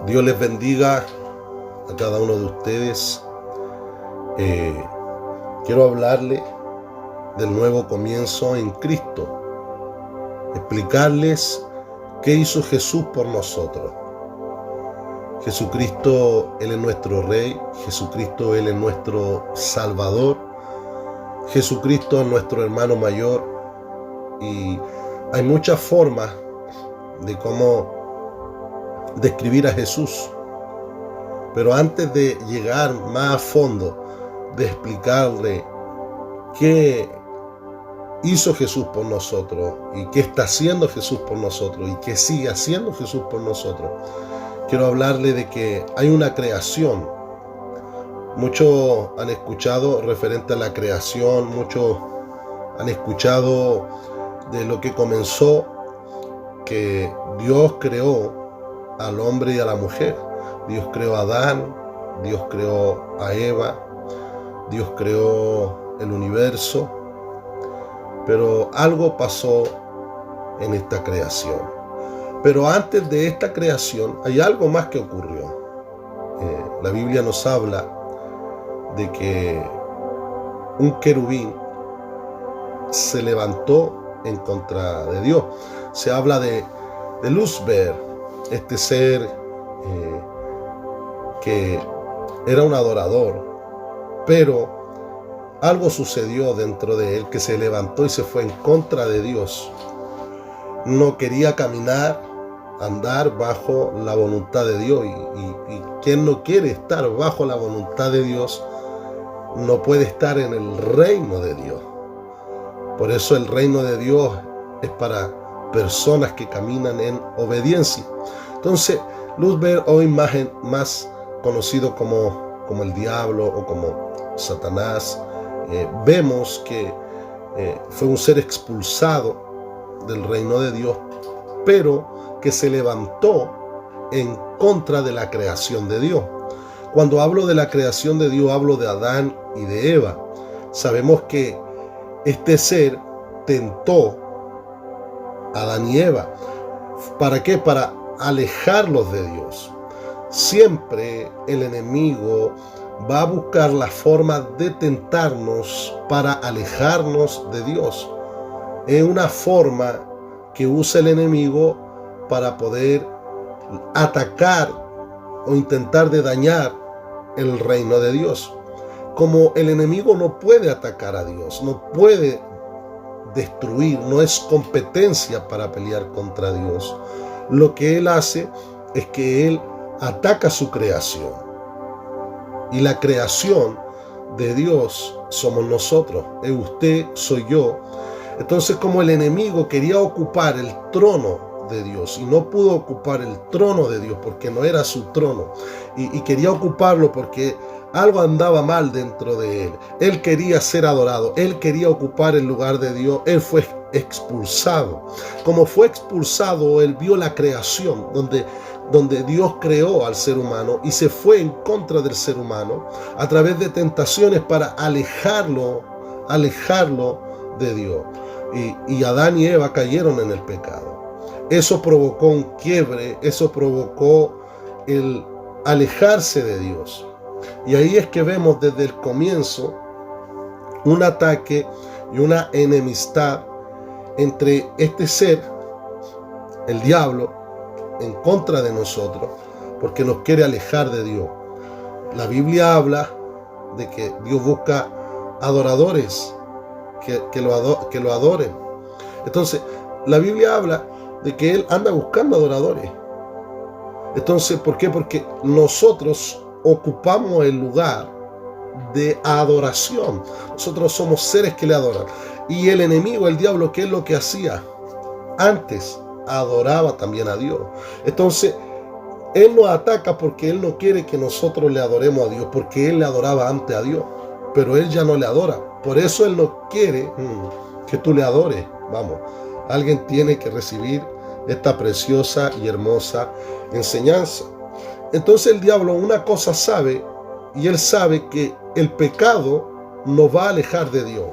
Dios les bendiga a cada uno de ustedes. Quiero hablarle del nuevo comienzo en Cristo. Explicarles qué hizo Jesús por nosotros. Jesucristo, Él es nuestro Rey. Jesucristo, Él es nuestro Salvador. Jesucristo es nuestro hermano mayor. Y hay muchas formas de cómo describir a Jesús. Pero antes de llegar más a fondo, de explicarle qué hizo Jesús por nosotros y qué está haciendo Jesús por nosotros y qué sigue haciendo Jesús por nosotros, quiero hablarle de que hay una creación. Muchos han escuchado referente a la creación, muchos han escuchado de lo que comenzó, que Dios creó al hombre y a la mujer. Dios creó a Adán, Dios creó a Eva, Dios creó el universo, pero algo pasó en esta creación. Pero antes de esta creación hay algo más que ocurrió. La Biblia nos habla de que un querubín se levantó en contra de Dios. Se habla de Lucifer, este ser que era un adorador, pero algo sucedió dentro de él, que se levantó y se fue en contra de Dios. No quería caminar, andar bajo la voluntad de Dios, y quien no quiere estar bajo la voluntad de Dios no puede estar en el reino de Dios. Por eso el reino de Dios es para personas que caminan en obediencia. Entonces, Lucifer, hoy más conocido como el diablo o como Satanás, vemos que fue un ser expulsado del reino de Dios, pero que se levantó en contra de la creación de Dios. Cuando hablo de la creación de Dios, hablo de Adán y de Eva. Sabemos que este ser tentó a Adán y Eva. ¿Para qué? Para alejarlos de Dios. Siempre el enemigo va a buscar la forma de tentarnos para alejarnos de Dios. Es una forma que usa el enemigo para poder atacar o intentar de dañar el reino de Dios. Como el enemigo no puede atacar a Dios, no puede destruir, no es competencia para pelear contra Dios, lo que él hace es que él ataca su creación. Y la creación de Dios somos nosotros, es usted, soy yo. Entonces, como el enemigo quería ocupar el trono de Dios y no pudo ocupar el trono de Dios porque no era su trono, y quería ocuparlo porque algo andaba mal dentro de él. Él quería ser adorado, él quería ocupar el lugar de Dios, él fue expulsado. Como fue expulsado, él vio la creación donde Dios creó al ser humano y se fue en contra del ser humano a través de tentaciones para alejarlo de Dios. Y Adán y Eva cayeron en el pecado. Eso provocó un quiebre, eso provocó el alejarse de Dios. Y ahí es que vemos desde el comienzo un ataque y una enemistad entre este ser, el diablo, en contra de nosotros, porque nos quiere alejar de Dios. La Biblia habla de que Dios busca adoradores que lo adoren. Entonces, la Biblia habla de que Él anda buscando adoradores. Entonces, ¿por qué? Porque nosotros ocupamos el lugar de adoración. Nosotros somos seres que le adoran. Y el enemigo, el diablo, ¿qué es lo que hacía? Antes adoraba también a Dios. Entonces, él nos ataca porque él no quiere que nosotros le adoremos a Dios, porque él le adoraba antes a Dios, pero él ya no le adora. Por eso él no quiere que tú le adores. Vamos, alguien tiene que recibir esta preciosa y hermosa enseñanza. Entonces el diablo una cosa sabe, y él sabe que el pecado nos va a alejar de Dios.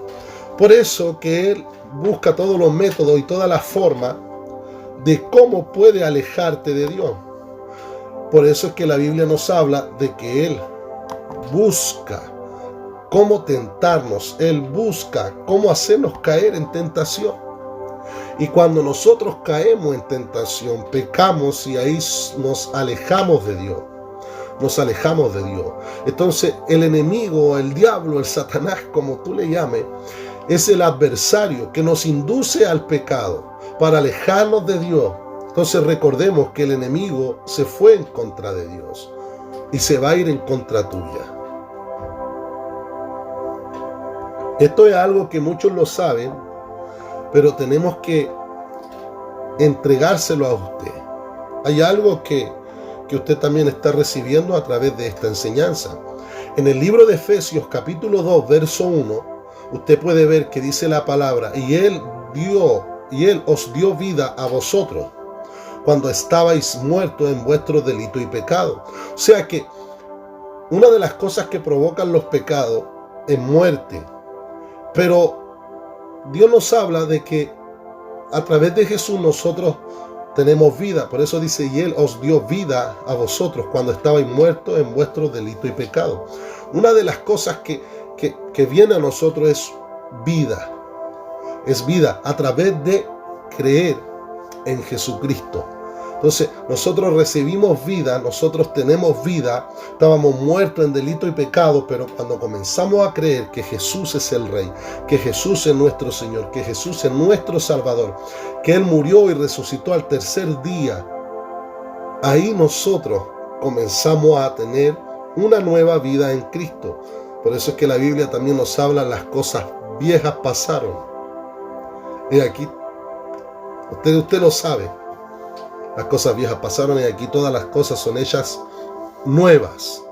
Por eso que él busca todos los métodos y todas las formas de cómo puede alejarte de Dios. Por eso es que la Biblia nos habla de que Él busca cómo tentarnos. Él busca cómo hacernos caer en tentación. Y cuando nosotros caemos en tentación, pecamos y ahí nos alejamos de Dios. Nos alejamos de Dios. Entonces el enemigo, el diablo, el Satanás, como tú le llames, es el adversario que nos induce al pecado para alejarnos de Dios. Entonces recordemos que el enemigo se fue en contra de Dios y se va a ir en contra tuya. Esto es algo que muchos lo saben, pero tenemos que entregárselo a usted. Hay algo que usted también está recibiendo a través de esta enseñanza. En el libro de Efesios capítulo 2, verso 1, usted puede ver que dice la palabra, y Él os dio vida a vosotros, cuando estabais muertos en vuestros delitos y pecados. O sea que una de las cosas que provocan los pecados es muerte. Pero Dios nos habla de que a través de Jesús nosotros tenemos vida. Por eso dice, y Él os dio vida a vosotros cuando estabais muertos en vuestros delitos y pecados. Una de las cosas que viene a nosotros es vida. Es vida a través de creer en Jesucristo. Entonces nosotros recibimos vida, nosotros tenemos vida, estábamos muertos en delito y pecado, pero cuando comenzamos a creer que Jesús es el Rey, que Jesús es nuestro Señor, que Jesús es nuestro Salvador, que Él murió y resucitó al tercer día, ahí nosotros comenzamos a tener una nueva vida en Cristo. Por eso es que la Biblia también nos habla, las cosas viejas pasaron. Y aquí, usted lo sabe. Las cosas viejas pasaron y aquí todas las cosas son hechas nuevas.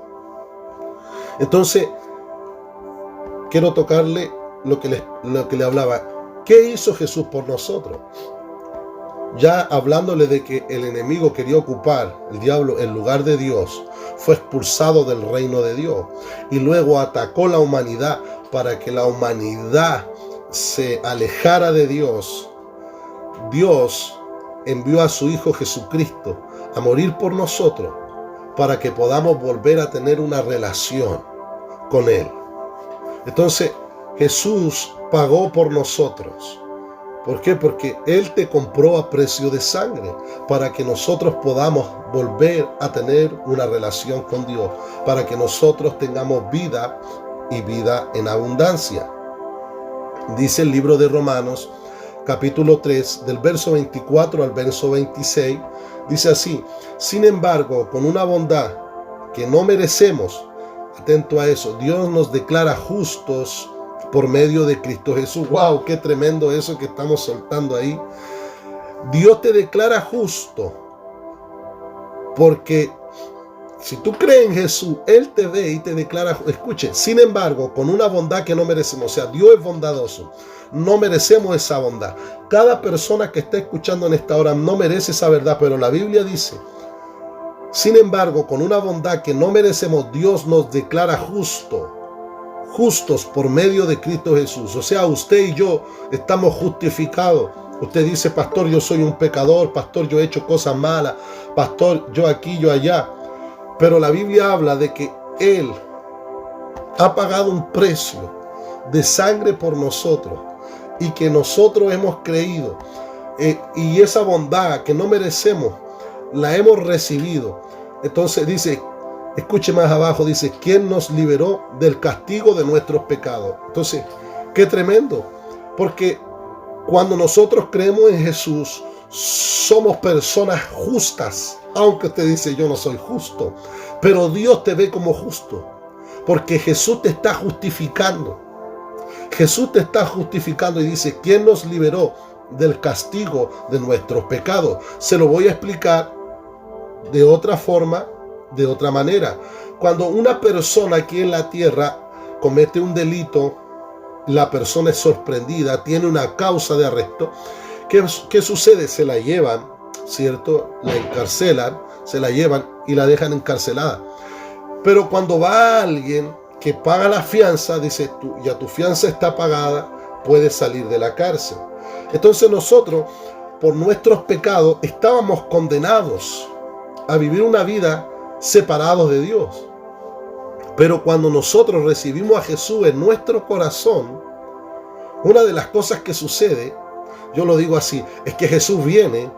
Entonces, quiero tocarle lo que le hablaba. ¿Qué hizo Jesús por nosotros? Ya hablándole de que el enemigo quería ocupar, el diablo, el lugar de Dios, fue expulsado del reino de Dios y luego atacó la humanidad para que la humanidad se alejara de Dios. Dios envió a su Hijo Jesucristo a morir por nosotros para que podamos volver a tener una relación con Él. Entonces Jesús pagó por nosotros. ¿Por qué? Porque Él te compró a precio de sangre para que nosotros podamos volver a tener una relación con Dios, para que nosotros tengamos vida y vida en abundancia. Dice el libro de Romanos capítulo 3, del verso 24 al verso 26, dice así: sin embargo, con una bondad que no merecemos, atento a eso, Dios nos declara justos por medio de Cristo Jesús. ¡Wow! ¡Qué tremendo eso que estamos soltando ahí! Dios te declara justo porque si tú crees en Jesús, Él te ve y te declara. Escuche, sin embargo, con una bondad que no merecemos. O sea, Dios es bondadoso. No merecemos esa bondad. Cada persona que está escuchando en esta hora no merece esa verdad, pero la Biblia dice, sin embargo, con una bondad que no merecemos, Dios nos declara justos por medio de Cristo Jesús. O sea, usted y yo estamos justificados. Usted dice, pastor, yo soy un pecador, pastor, yo he hecho cosas malas, pastor, yo aquí, yo allá. Pero la Biblia habla de que Él ha pagado un precio de sangre por nosotros y que nosotros hemos creído. Y esa bondad que no merecemos, la hemos recibido. Entonces dice, escuche más abajo, dice, ¿quién nos liberó del castigo de nuestros pecados? Entonces, qué tremendo. Porque cuando nosotros creemos en Jesús, somos personas justas. Aunque usted dice, yo no soy justo, pero Dios te ve como justo, porque Jesús te está justificando. Jesús te está justificando y dice, ¿quién nos liberó del castigo de nuestros pecados? Se lo voy a explicar de otra forma, de otra manera. Cuando una persona aquí en la tierra comete un delito, la persona es sorprendida, tiene una causa de arresto. ¿Qué sucede? Se la llevan, ¿cierto? La encarcelan, se la llevan y la dejan encarcelada. Pero cuando va alguien que paga la fianza, dice, ya tu fianza está pagada, puedes salir de la cárcel. Entonces nosotros, por nuestros pecados, estábamos condenados a vivir una vida separados de Dios. Pero cuando nosotros recibimos a Jesús en nuestro corazón, una de las cosas que sucede, yo lo digo así, es que Jesús viene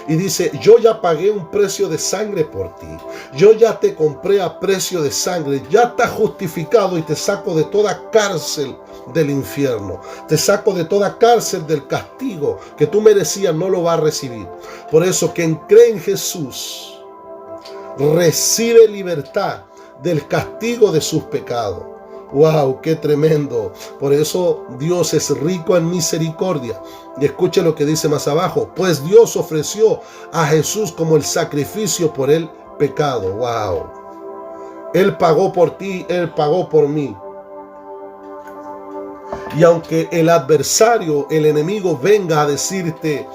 y dice: yo ya pagué un precio de sangre por ti. Yo ya te compré a precio de sangre. Ya estás justificado y te saco de toda cárcel del infierno. Te saco de toda cárcel del castigo que tú merecías, no lo vas a recibir. Por eso, quien cree en Jesús recibe libertad del castigo de sus pecados. ¡Wow! ¡Qué tremendo! Por eso Dios es rico en misericordia. Y escuche lo que dice más abajo. Pues Dios ofreció a Jesús como el sacrificio por el pecado. ¡Wow! Él pagó por ti, Él pagó por mí. Y aunque el adversario, el enemigo, venga a decirte: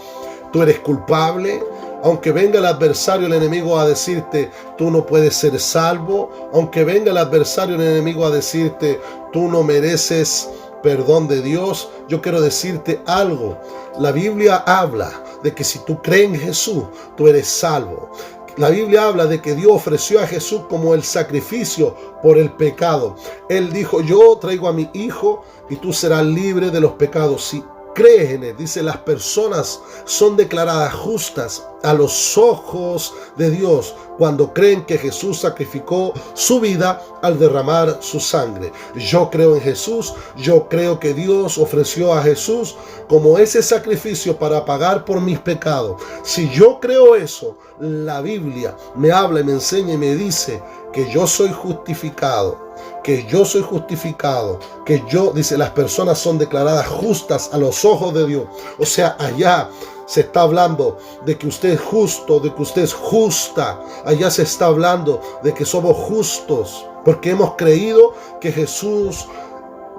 tú eres culpable, aunque venga el adversario, el enemigo, a decirte: tú no puedes ser salvo, aunque venga el adversario, el enemigo, a decirte: tú no mereces perdón de Dios, yo quiero decirte algo. La Biblia habla de que si tú crees en Jesús, tú eres salvo. La Biblia habla de que Dios ofreció a Jesús como el sacrificio por el pecado. Él dijo: yo traigo a mi hijo y tú serás libre de los pecados. Si crees en Él, dice, las personas son declaradas justas a los ojos de Dios cuando creen que Jesús sacrificó su vida al derramar su sangre. Yo creo en Jesús, yo creo que Dios ofreció a Jesús como ese sacrificio para pagar por mis pecados. Si yo creo eso, la Biblia me habla y me enseña y me dice que yo soy justificado. Que yo soy justificado, que yo, dice, las personas son declaradas justas a los ojos de Dios. O sea, allá se está hablando de que usted es justo, de que usted es justa. Allá se está hablando de que somos justos, porque hemos creído que Jesús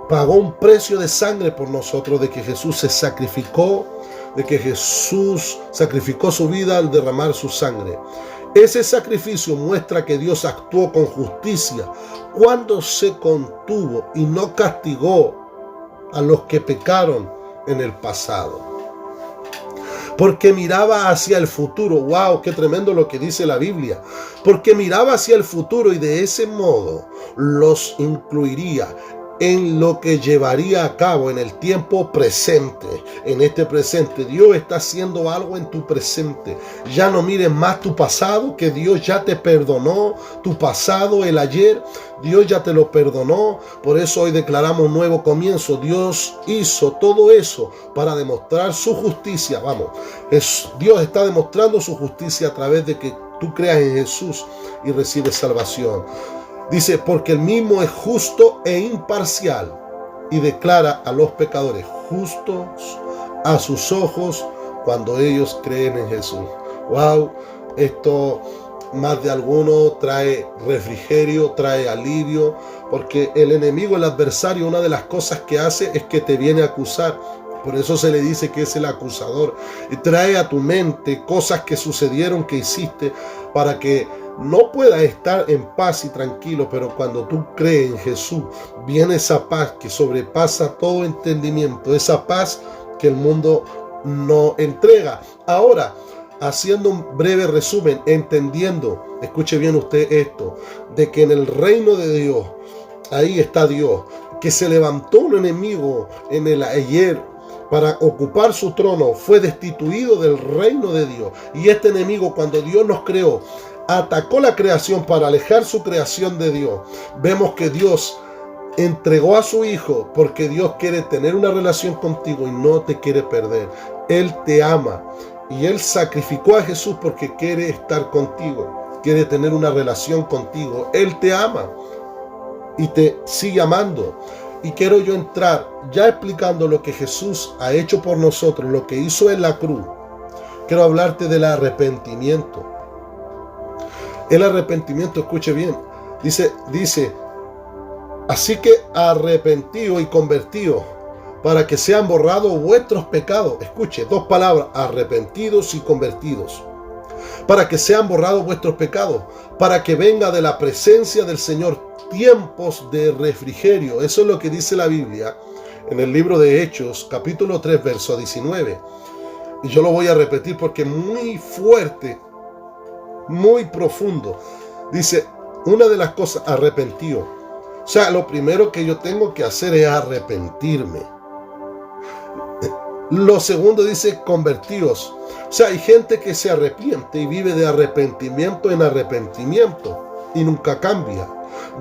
pagó un precio de sangre por nosotros, de que Jesús se sacrificó, de que Jesús sacrificó su vida al derramar su sangre. Ese sacrificio muestra que Dios actuó con justicia cuando se contuvo y no castigó a los que pecaron en el pasado. Porque miraba hacia el futuro. ¡Wow! ¡Qué tremendo lo que dice la Biblia! Porque miraba hacia el futuro y de ese modo los incluiría en lo que llevaría a cabo en el tiempo presente. En este presente, Dios está haciendo algo en tu presente. Ya no mires más tu pasado, que Dios ya te perdonó. Tu pasado, el ayer, Dios ya te lo perdonó. Por eso hoy declaramos un nuevo comienzo. Dios hizo todo eso para demostrar su justicia. Vamos, Dios está demostrando su justicia a través de que tú creas en Jesús y recibes salvación. Dice, porque el mismo es justo e imparcial y declara a los pecadores justos a sus ojos cuando ellos creen en Jesús. ¡Wow! Esto más de alguno trae refrigerio, trae alivio, porque el enemigo, el adversario, una de las cosas que hace es que te viene a acusar. Por eso se le dice que es el acusador. Y trae a tu mente cosas que sucedieron, que hiciste, para que no puedas estar en paz y tranquilo. Pero cuando tú crees en Jesús, viene esa paz que sobrepasa todo entendimiento. Esa paz que el mundo no entrega. Ahora, haciendo un breve resumen, entendiendo, escuche bien usted esto, de que en el reino de Dios, ahí está Dios, que se levantó un enemigo en el ayer para ocupar su trono, fue destituido del reino de Dios. Y este enemigo, cuando Dios nos creó, atacó la creación para alejar su creación de Dios. Vemos que Dios entregó a su Hijo porque Dios quiere tener una relación contigo y no te quiere perder. Él te ama y Él sacrificó a Jesús porque quiere estar contigo, quiere tener una relación contigo. Él te ama y te sigue amando. Y quiero yo entrar ya explicando lo que Jesús ha hecho por nosotros, lo que hizo en la cruz. Quiero hablarte del arrepentimiento. El arrepentimiento, escuche bien, dice, así que arrepentidos y convertidos para que sean borrados vuestros pecados. Escuche, dos palabras, arrepentidos y convertidos. Para que sean borrados vuestros pecados, para que venga de la presencia del Señor tiempos de refrigerio. Eso es lo que dice la Biblia en el libro de Hechos, capítulo 3, verso 19. Y yo lo voy a repetir porque es muy fuerte, muy profundo. Dice, una de las cosas, arrepentido. O sea, lo primero que yo tengo que hacer es arrepentirme. Lo segundo dice, convertidos. O sea, hay gente que se arrepiente y vive de arrepentimiento en arrepentimiento y nunca cambia.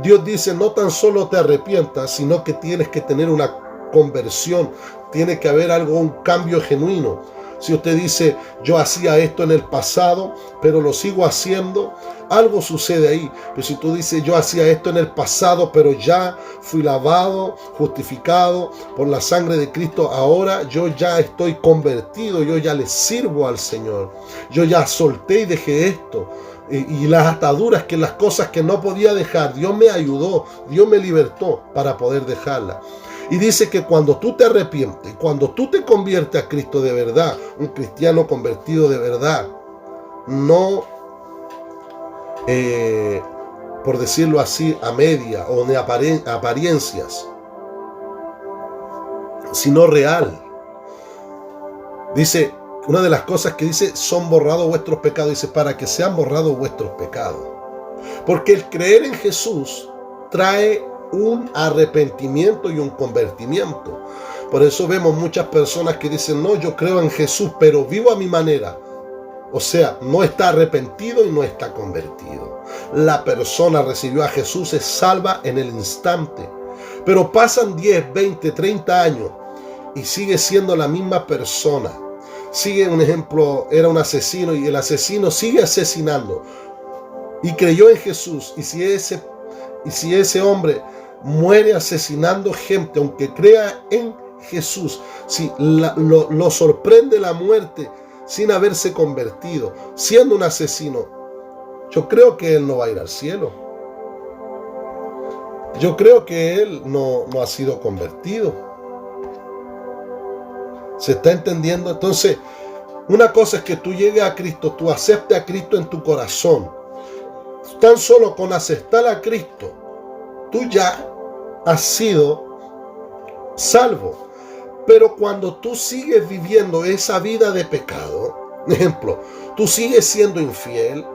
Dios dice, no tan solo te arrepientas, sino que tienes que tener una conversión. Tiene que haber un cambio genuino. Si usted dice, yo hacía esto en el pasado, pero lo sigo haciendo, algo sucede ahí. Pero si tú dices, yo hacía esto en el pasado, pero ya fui lavado, justificado por la sangre de Cristo, ahora yo ya estoy convertido, yo ya le sirvo al Señor. Yo ya solté y dejé esto. Y las ataduras, que las cosas que no podía dejar, Dios me ayudó, Dios me libertó para poder dejarlas. Y dice que cuando tú te arrepientes, cuando tú te conviertes a Cristo de verdad, un cristiano convertido de verdad, no, por decirlo así, a media o de apariencias, sino real. Dice, una de las cosas que dice, son borrados vuestros pecados, dice, para que sean borrados vuestros pecados. Porque el creer en Jesús trae un arrepentimiento y un convertimiento. Por eso vemos muchas personas que dicen, no, yo creo en Jesús, pero vivo a mi manera. O sea, no está arrepentido y no está convertido. La persona recibió a Jesús, es salva en el instante. Pero pasan 10, 20, 30 años y sigue siendo la misma persona. Sigue, un ejemplo, era un asesino y el asesino sigue asesinando. Y creyó en Jesús. Y si ese hombre muere asesinando gente, aunque crea en Jesús, si lo sorprende la muerte sin haberse convertido, siendo un asesino, yo creo que él no va a ir al cielo. Yo creo que él no ha sido convertido. ¿Se está entendiendo? Entonces, una cosa es que tú llegues a Cristo, tú aceptes a Cristo en tu corazón. Tan solo con aceptar a Cristo, tú ya has sido salvo. Pero cuando tú sigues viviendo esa vida de pecado, ejemplo, tú sigues siendo infiel,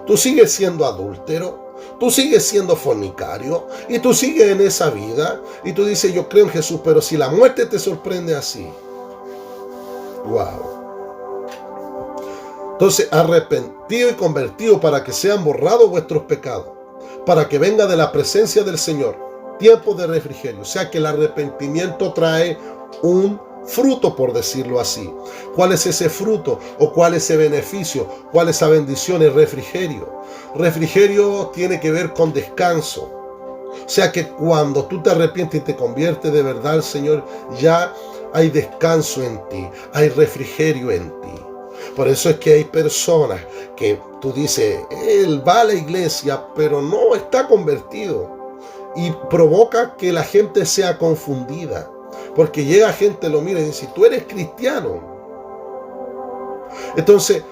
tú sigues siendo adúltero, tú sigues siendo fornicario, y tú sigues en esa vida, y tú dices, yo creo en Jesús, pero si la muerte te sorprende así, wow. Entonces, arrepentido y convertido para que sean borrados vuestros pecados, para que venga de la presencia del Señor tiempo de refrigerio. O sea que el arrepentimiento trae un fruto, por decirlo así. ¿Cuál es ese fruto? ¿O cuál es ese beneficio? ¿Cuál es esa bendición? El refrigerio. Refrigerio tiene que ver con descanso. O sea que cuando tú te arrepientes y te conviertes de verdad al Señor, ya hay descanso en ti, hay refrigerio en ti. Por eso es que hay personas que tú dices, él va a la iglesia, pero no está convertido. Y provoca que la gente sea confundida. Porque llega gente, lo mira y dice, tú eres cristiano. Entonces,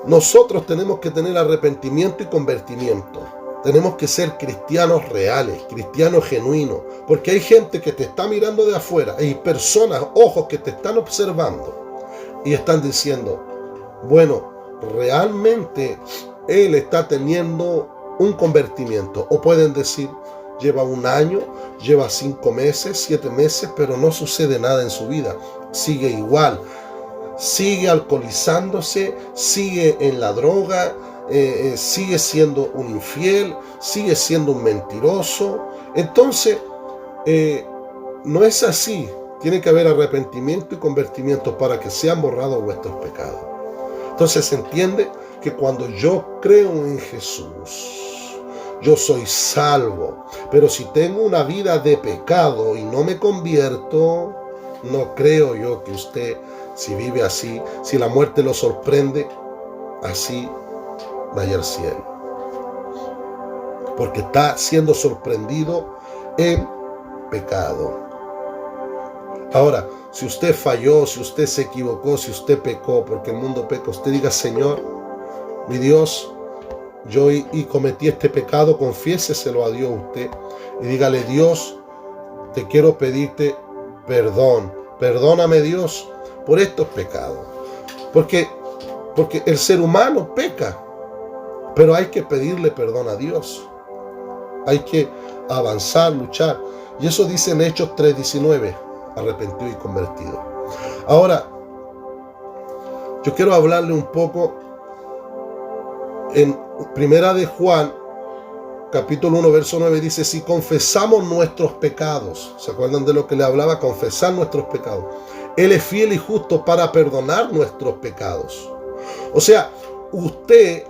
nosotros tenemos que tener arrepentimiento y convertimiento. Tenemos que ser cristianos reales, cristianos genuinos. Porque hay gente que te está mirando de afuera. Hay personas, ojos que te están observando. Y están diciendo, bueno, realmente él está teniendo un convertimiento. O pueden decir, lleva 1 año, lleva 5 meses, 7 meses, pero no sucede nada en su vida. Sigue igual, sigue alcoholizándose, sigue en la droga, sigue siendo un infiel, sigue siendo un mentiroso. Entonces, no es así. Tiene que haber arrepentimiento y convertimiento para que sean borrados vuestros pecados. Entonces se entiende que cuando yo creo en Jesús, yo soy salvo. Pero si tengo una vida de pecado y no me convierto, no creo yo que usted, si vive así, si la muerte lo sorprende, así vaya al cielo. Porque está siendo sorprendido en pecado. Ahora, si usted falló, si usted se equivocó, si usted pecó, porque el mundo peca, usted diga, Señor, mi Dios, yo y cometí este pecado, confiéseselo a Dios usted. Y dígale, Dios, te quiero pedirte perdón. Perdóname, Dios, por estos pecados. Porque el ser humano peca. Pero hay que pedirle perdón a Dios. Hay que avanzar, luchar. Y eso dice en Hechos 3:19, arrepentido y convertido. Ahora, yo quiero hablarle un poco en Primera de Juan, capítulo 1, verso 9, dice, si confesamos nuestros pecados, ¿se acuerdan de lo que le hablaba? Confesar nuestros pecados. Él es fiel y justo para perdonar nuestros pecados. O sea, usted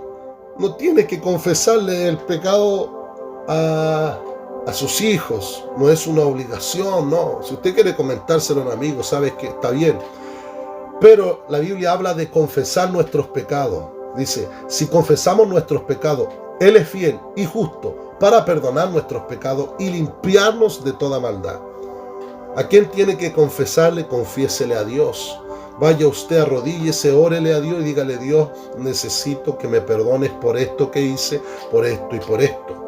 no tiene que confesarle el pecado a sus hijos, no es una obligación, no. Si usted quiere comentárselo a un amigo, sabe que está bien. Pero la Biblia habla de confesar nuestros pecados. Dice, si confesamos nuestros pecados, Él es fiel y justo para perdonar nuestros pecados y limpiarnos de toda maldad. ¿A quién tiene que confesarle? Confiésele a Dios. Vaya usted, arrodíllese, órele a Dios y dígale, Dios, necesito que me perdones por esto que hice, por esto y por esto.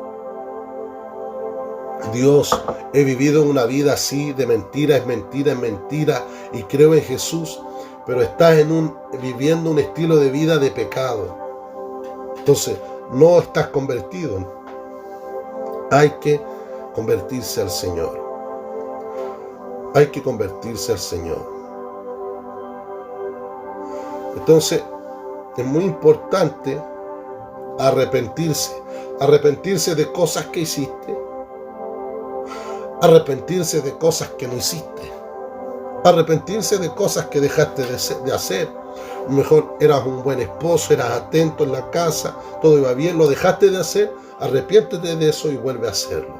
Dios, he vivido una vida así, de mentira, es mentira, y creo en Jesús, pero estás viviendo un estilo de vida de pecado. Entonces, no estás convertido. Hay que convertirse al Señor. Hay que convertirse al Señor. Entonces, es muy importante arrepentirse de cosas que hiciste, arrepentirse de cosas que no hiciste, arrepentirse de cosas que dejaste de hacer. Mejor eras un buen esposo, eras atento en la casa, todo iba bien, lo dejaste de hacer, arrepiéntete de eso y vuelve a hacerlo.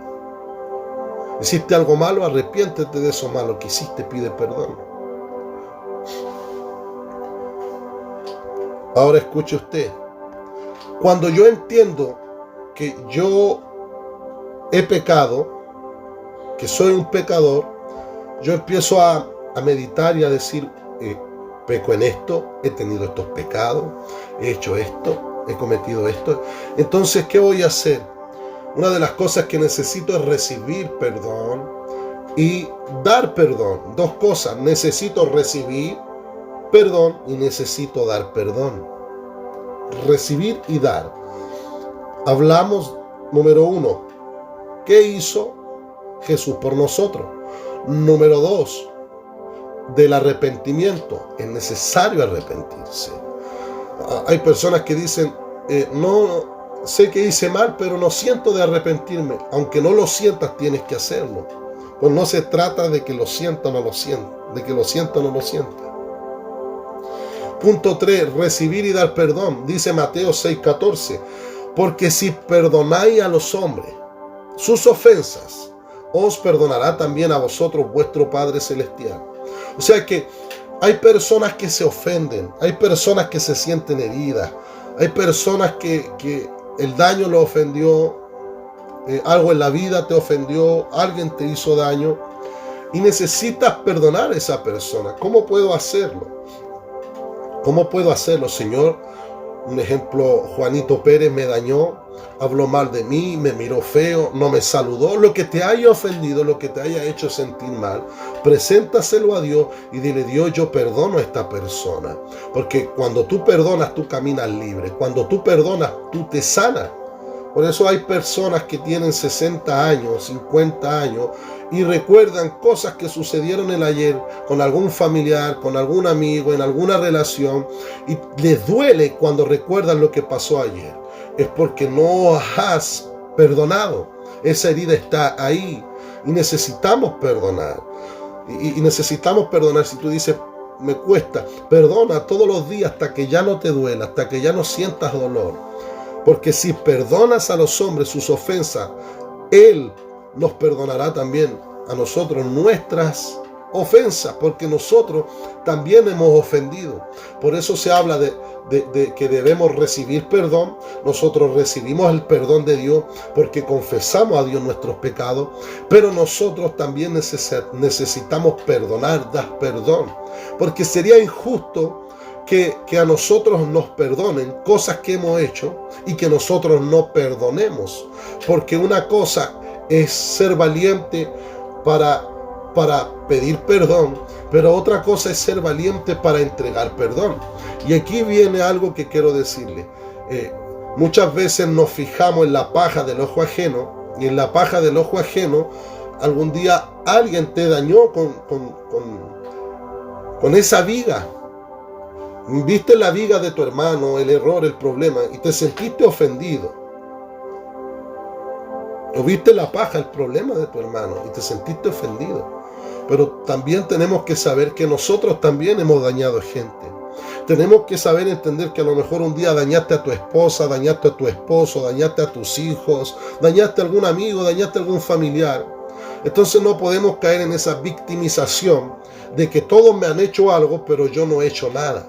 Hiciste algo malo, arrepiéntete de eso malo que hiciste, pide perdón. Ahora escuche usted, cuando yo entiendo que yo he pecado, que soy un pecador, yo empiezo a meditar y a decir, peco en esto, he tenido estos pecados, he hecho esto, he cometido esto. Entonces, ¿qué voy a hacer? Una de las cosas que necesito es recibir perdón y dar perdón. Dos cosas, necesito recibir perdón y necesito dar perdón. Recibir y dar. Hablamos, número 1, ¿qué hizo Jesús por nosotros? Número 2, del arrepentimiento. Es necesario arrepentirse. Hay personas que dicen, no sé que hice mal, pero no siento de arrepentirme. Aunque no lo sientas, tienes que hacerlo. Pues no se trata de que lo sienta o no lo sienta, de que lo sienta o no lo sienta. Punto 3, recibir y dar perdón. Dice Mateo 6:14, porque si perdonáis a los hombres sus ofensas, os perdonará también a vosotros vuestro Padre Celestial. O sea que hay personas que se ofenden, hay personas que se sienten heridas, hay personas que el daño lo ofendió, algo en la vida te ofendió, alguien te hizo daño y necesitas perdonar a esa persona. ¿Cómo puedo hacerlo? ¿Cómo puedo hacerlo, Señor? Un ejemplo, Juanito Pérez me dañó, habló mal de mí, me miró feo, no me saludó. Lo que te haya ofendido, lo que te haya hecho sentir mal, preséntaselo a Dios y dile, Dios, yo perdono a esta persona. Porque cuando tú perdonas, tú caminas libre. Cuando tú perdonas, tú te sanas. Por eso hay personas que tienen 60 años, 50 años y recuerdan cosas que sucedieron el ayer con algún familiar, con algún amigo, en alguna relación, y les duele cuando recuerdan lo que pasó ayer. Es porque no has perdonado. Esa herida está ahí y necesitamos perdonar. Y necesitamos perdonar. Si tú dices, me cuesta, perdona todos los días hasta que ya no te duela, hasta que ya no sientas dolor. Porque si perdonas a los hombres sus ofensas, Él nos perdonará también a nosotros nuestras ofensas, porque nosotros también hemos ofendido. Por eso se habla de que debemos recibir perdón. Nosotros recibimos el perdón de Dios porque confesamos a Dios nuestros pecados, pero nosotros también necesitamos perdonar, dar perdón, porque sería injusto que a nosotros nos perdonen cosas que hemos hecho y que nosotros no perdonemos, porque una cosa es ser valiente para pedir perdón, pero otra cosa es ser valiente para entregar perdón. Y aquí viene algo que quiero decirle. Muchas veces nos fijamos en la paja del ojo ajeno, y en la paja del ojo ajeno algún día alguien te dañó con esa viga. Viste la viga de tu hermano, el error, el problema, y te sentiste ofendido. O viste la paja, el problema de tu hermano, y te sentiste ofendido. Pero también tenemos que saber que nosotros también hemos dañado gente. Tenemos que saber entender que a lo mejor un día dañaste a tu esposa, dañaste a tu esposo, dañaste a tus hijos, dañaste a algún amigo, dañaste a algún familiar. Entonces no podemos caer en esa victimización de que todos me han hecho algo, pero yo no he hecho nada.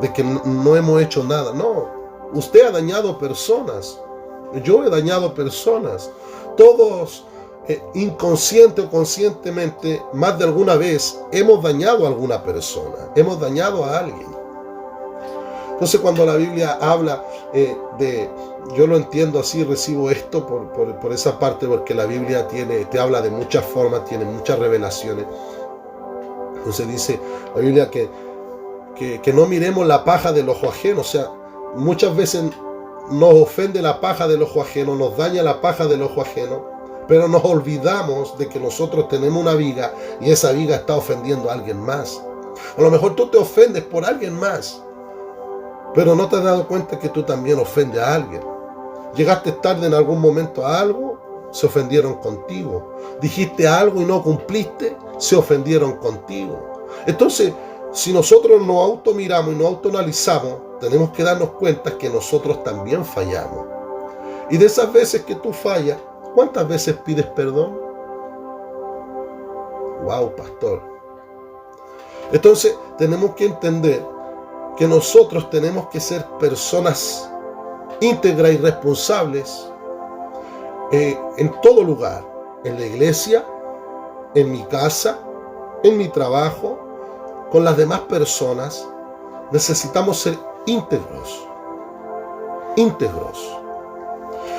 De que no hemos hecho nada. No, usted ha dañado personas. Yo he dañado personas. Todos, inconsciente o conscientemente, más de alguna vez, hemos dañado a alguna persona. Hemos dañado a alguien. Entonces cuando la Biblia habla yo lo entiendo así, recibo esto por esa parte, porque la Biblia te habla de muchas formas, tiene muchas revelaciones. Entonces dice la Biblia que no miremos la paja del ojo ajeno. O sea, muchas veces nos ofende la paja del ojo ajeno, nos daña la paja del ojo ajeno, pero nos olvidamos de que nosotros tenemos una viga y esa viga está ofendiendo a alguien más. A lo mejor tú te ofendes por alguien más, pero no te has dado cuenta que tú también ofendes a alguien. Llegaste tarde en algún momento a algo, se ofendieron contigo. Dijiste algo y no cumpliste, se ofendieron contigo. Entonces, si nosotros nos automiramos y nos autoanalizamos, tenemos que darnos cuenta que nosotros también fallamos. Y de esas veces que tú fallas, ¿cuántas veces pides perdón? Wow, pastor. Entonces, tenemos que entender que nosotros tenemos que ser personas íntegras y responsables en todo lugar, en la iglesia, en mi casa, en mi trabajo, con las demás personas. Necesitamos ser íntegros.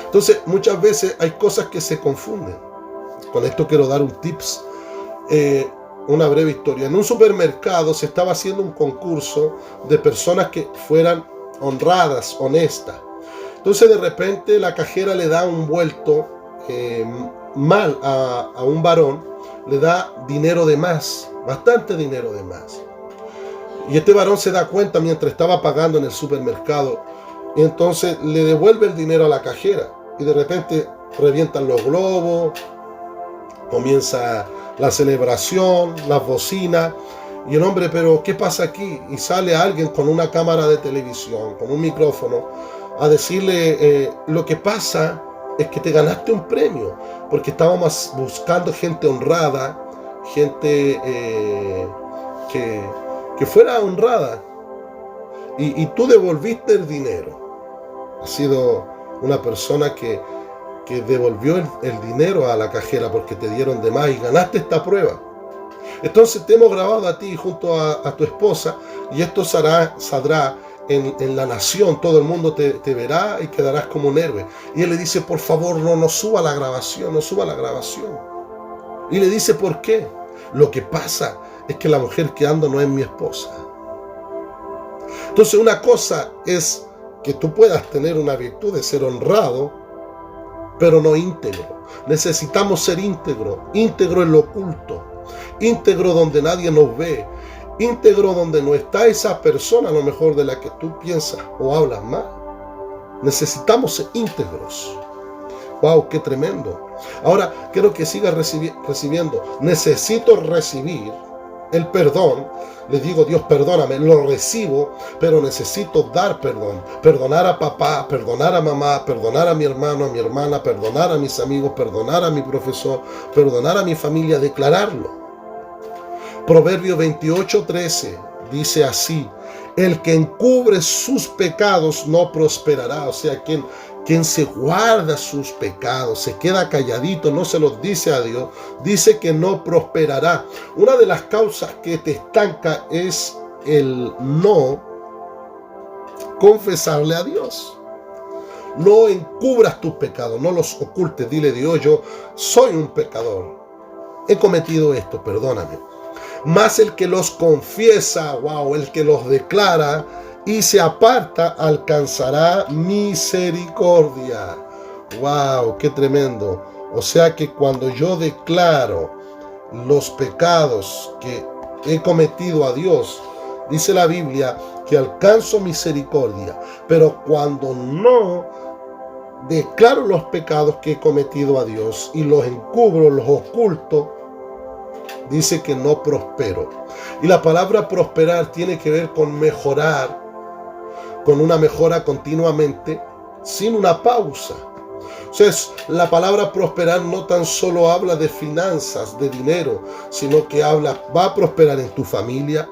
Entonces, muchas veces hay cosas que se confunden. Con esto quiero dar un tips, una breve historia. En un supermercado se estaba haciendo un concurso de personas que fueran honradas, honestas. Entonces de repente la cajera le da un vuelto mal a un varón, le da dinero de más, bastante dinero de más. Y este varón se da cuenta mientras estaba pagando en el supermercado, y entonces le devuelve el dinero a la cajera, y de repente revientan los globos, comienza la celebración, las bocinas, y el hombre, pero ¿qué pasa aquí? Y sale alguien con una cámara de televisión, con un micrófono, a decirle, lo que pasa es que te ganaste un premio, porque estábamos buscando gente honrada, gente que fuera honrada, y tú devolviste el dinero. Ha sido una persona que devolvió el dinero a la cajera porque te dieron de más y ganaste esta prueba. Entonces te hemos grabado a ti junto a tu esposa, y esto saldrá en la nación, todo el mundo te verá y quedarás como un héroe. Y él le dice, por favor, no suba la grabación, no suba la grabación. Y le dice, ¿por qué? Lo que pasa es que la mujer que ando no es mi esposa. Entonces una cosa es que tú puedas tener una virtud de ser honrado, pero no íntegro. Necesitamos ser íntegro en lo oculto, íntegro donde nadie nos ve, íntegro donde no está esa persona a lo mejor de la que tú piensas o hablas mal. Necesitamos ser íntegros. Wow, qué tremendo. Ahora quiero que sigas recibiendo. Necesito recibir el perdón. Le digo, Dios, perdóname, lo recibo, pero necesito dar perdón. Perdonar a papá, perdonar a mamá, perdonar a mi hermano, a mi hermana, perdonar a mis amigos, perdonar a mi profesor, perdonar a mi familia, declararlo. Proverbio 28:13 dice así: el que encubre sus pecados no prosperará. O sea, quien se guarda sus pecados, se queda calladito, no se los dice a Dios, dice que no prosperará. Una de las causas que te estanca es el no confesarle a Dios. No encubras tus pecados, no los ocultes. Dile, Dios, yo soy un pecador, he cometido esto, perdóname. Mas el que los confiesa, wow, el que los declara, y se aparta, alcanzará misericordia. ¡Wow! ¡Qué tremendo! O sea que cuando yo declaro los pecados que he cometido a Dios, dice la Biblia que alcanzo misericordia. Pero cuando no declaro los pecados que he cometido a Dios y los encubro, los oculto, dice que no prospero. Y la palabra prosperar tiene que ver con mejorar, con una mejora continuamente, sin una pausa. Entonces, la palabra prosperar no tan solo habla de finanzas, de dinero, sino que va a prosperar en tu familia,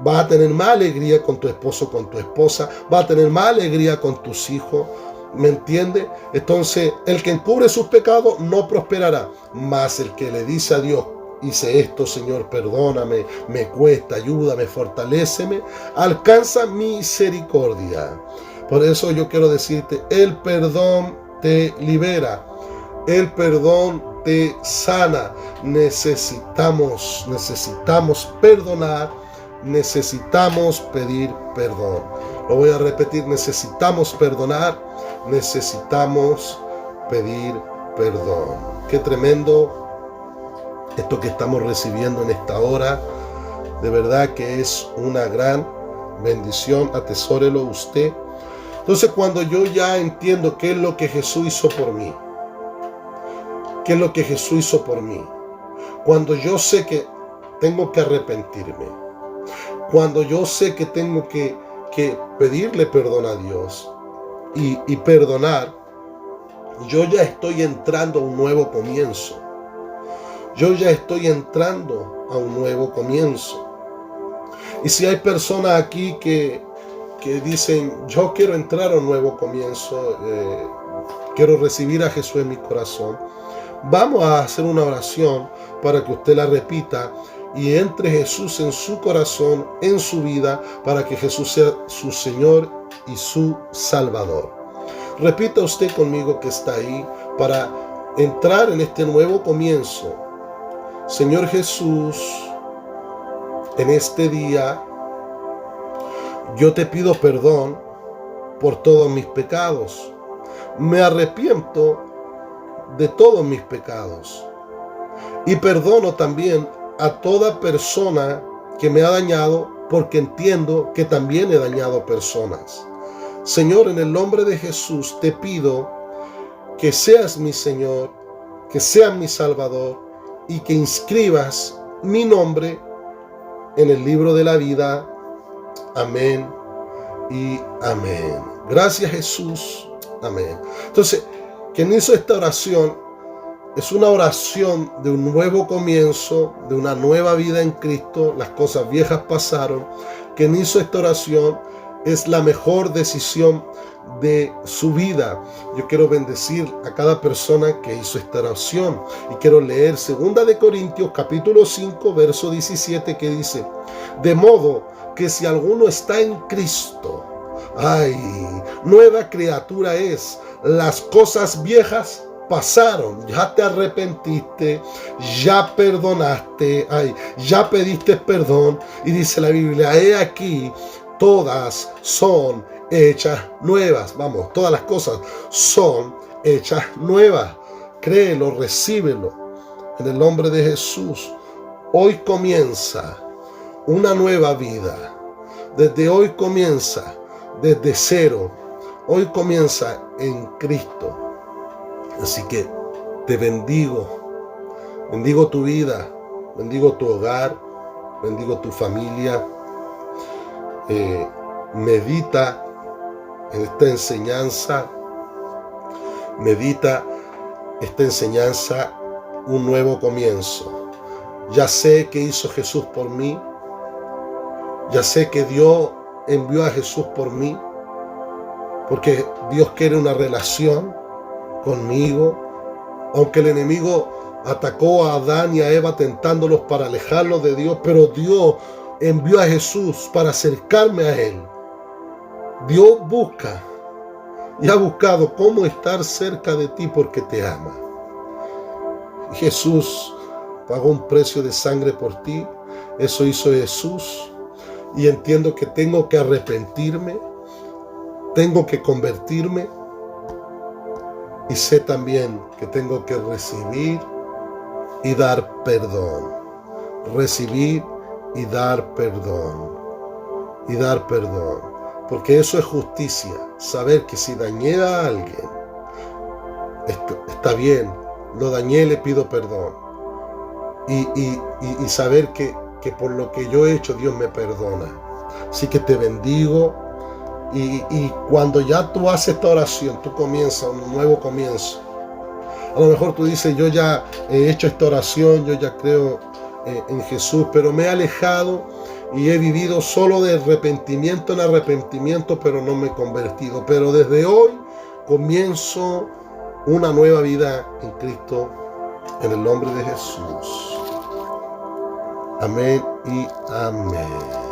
va a tener más alegría con tu esposo, con tu esposa, va a tener más alegría con tus hijos. ¿Me entiende? Entonces, el que encubre sus pecados no prosperará, mas el que le dice a Dios: hice esto, Señor, perdóname, me cuesta, ayúdame, fortaléceme, alcanza misericordia. Por eso yo quiero decirte, el perdón te libera, el perdón te sana. Necesitamos perdonar, necesitamos pedir perdón. Lo voy a repetir, necesitamos perdonar, necesitamos pedir perdón. Qué tremendo esto que estamos recibiendo en esta hora. De verdad que es una gran bendición. Atesórelo usted. Entonces, cuando yo ya entiendo qué es lo que Jesús hizo por mí, qué es lo que Jesús hizo por mí, cuando yo sé que tengo que arrepentirme, cuando yo sé que tengo que pedirle perdón a Dios y perdonar, yo ya estoy entrando a un nuevo comienzo. Yo ya estoy entrando a un nuevo comienzo. Y si hay personas aquí que dicen: yo quiero entrar a un nuevo comienzo, quiero recibir a Jesús en mi corazón, vamos a hacer una oración para que usted la repita y entre Jesús en su corazón, en su vida, para que Jesús sea su Señor y su Salvador. Repita usted conmigo que está ahí para entrar en este nuevo comienzo. Señor Jesús, en este día yo te pido perdón por todos mis pecados. Me arrepiento de todos mis pecados. Y perdono también a toda persona que me ha dañado, porque entiendo que también he dañado personas. Señor, en el nombre de Jesús te pido que seas mi Señor, que seas mi Salvador y que inscribas mi nombre en el libro de la vida. Amén y amén. Gracias, Jesús. Amén. Entonces, quien hizo esta oración es una oración de un nuevo comienzo, de una nueva vida en Cristo. Las cosas viejas pasaron. Quien hizo esta oración es la mejor decisión de su vida. Yo quiero bendecir a cada persona que hizo esta oración y quiero leer 2 de Corintios capítulo 5 verso 17, que dice: de modo que si alguno está en Cristo, nueva criatura es, las cosas viejas pasaron, ya te arrepentiste, ya perdonaste, ya pediste perdón, y dice la Biblia: he aquí, todas son hechas nuevas. Vamos, todas las cosas son hechas nuevas. Créelo, recíbelo en el nombre de Jesús. Hoy comienza una nueva vida. Desde hoy comienza desde cero. Hoy comienza en Cristo. Así que te bendigo. Bendigo tu vida. Bendigo tu hogar. Bendigo tu familia. Medita en esta enseñanza. Medita esta enseñanza, un nuevo comienzo. Ya sé que hizo Jesús por mí. Ya sé que Dios envió a Jesús por mí, porque Dios quiere una relación conmigo. Aunque el enemigo atacó a Adán y a Eva tentándolos para alejarlos de Dios, pero Dios envió a Jesús para acercarme a Él. Dios busca y ha buscado cómo estar cerca de ti porque te ama. Jesús pagó un precio de sangre por ti. Eso hizo Jesús. y entiendo que tengo que arrepentirme, tengo que convertirme, y sé también que tengo que recibir y dar perdón. Recibir y dar perdón. Y dar perdón. Porque eso es justicia. Saber que si dañé a alguien, está bien, lo dañé, le pido perdón. Y saber que por lo que yo he hecho, Dios me perdona. Así que te bendigo. Y cuando ya tú haces esta oración, tú comienzas un nuevo comienzo. A lo mejor tú dices, yo ya he hecho esta oración, yo ya creo en Jesús, pero me he alejado y he vivido solo de arrepentimiento en arrepentimiento, pero no me he convertido. Pero desde hoy comienzo una nueva vida en Cristo, en el nombre de Jesús. Amén y amén.